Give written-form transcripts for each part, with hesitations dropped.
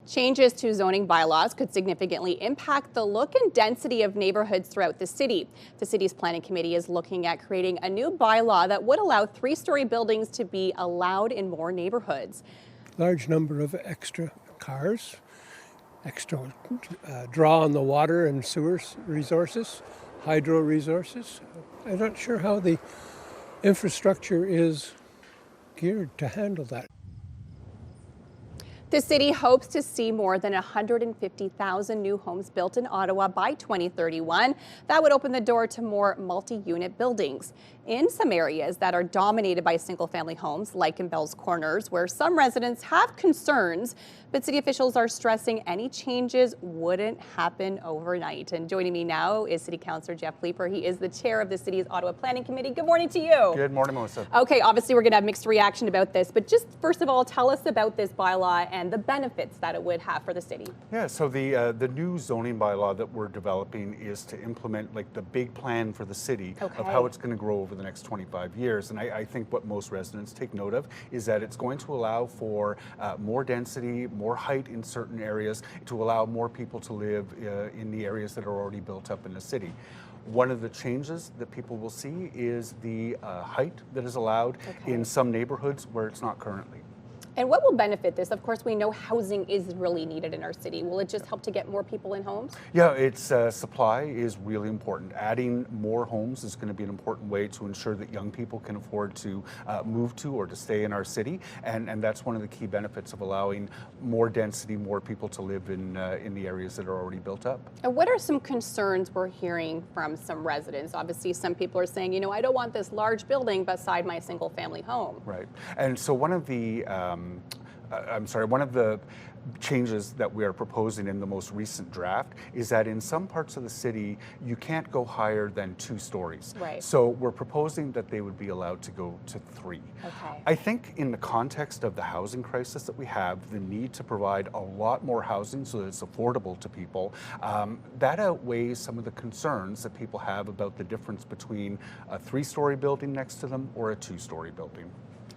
Changes to zoning bylaws could significantly impact the look and density of neighborhoods throughout the city. The city's planning committee is looking at creating a new bylaw that would allow three-story buildings to be allowed in more neighborhoods. Large number of extra cars, extra draw on the water and sewer resources, hydro resources. I'm not sure how the infrastructure is geared to handle that. The city hopes to see more than 150,000 new homes built in Ottawa by 2031. That would open the door to more multi-unit buildings. In some areas that are dominated by single-family homes, like in Bell's Corners, where some residents have concerns, but city officials are stressing any changes wouldn't happen overnight. And joining me now is City Councillor Jeff Leeper. He is the chair of the city's Ottawa Planning Committee. Good morning to you. Good morning, Melissa. Okay, obviously we're going to have mixed reaction about this, but just first of all, tell us about this bylaw and the benefits that it would have for the city. Yeah, so the new zoning bylaw that we're developing is to implement like the big plan for the city of how it's going to grow over the next 25 years. And I think what most residents take note of is that it's going to allow for more density, more height in certain areas, to allow more people to live in the areas that are already built up in the city. One of the changes that people will see is the height that is allowed in some neighborhoods where it's not currently. And what will benefit this? Of course, we know housing is really needed in our city. Will it just help to get more people in homes? Yeah, it's supply is really important. Adding more homes is going to be an important way to ensure that young people can afford to move to or to stay in our city, and that's one of the key benefits of allowing more density, more people to live in the areas that are already built up. And what are some concerns we're hearing from some residents? Obviously, some people are saying, you know, I don't want this large building beside my single-family home. Right, and so one of the one of the changes that we are proposing in the most recent draft is that in some parts of the city, you can't go higher than 2 stories. Right. So we're proposing that they would be allowed to go to 3. Okay. I think in the context of the housing crisis that we have, the need to provide a lot more housing so that it's affordable to people, that outweighs some of the concerns that people have about the difference between a 3-story building next to them or a 2-story building.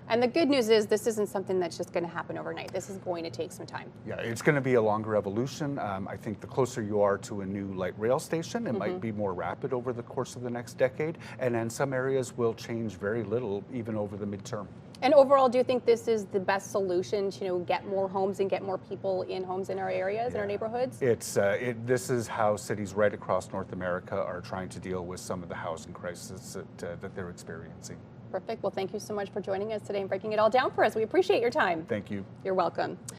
And the good news is this isn't something that's just going to happen overnight. This is going to take some time. Yeah, it's going to be a longer evolution. I think the closer you are to a new light rail station, it might be more rapid over the course of the next decade. And then some areas will change very little even over the midterm. And overall, do you think this is the best solution to, you know, get more homes and get more people in homes in our areas, in our neighborhoods? This is how cities right across North America are trying to deal with some of the housing crisis that they're experiencing. Perfect. Well, thank you so much for joining us today and breaking it all down for us. We appreciate your time. Thank you. You're welcome.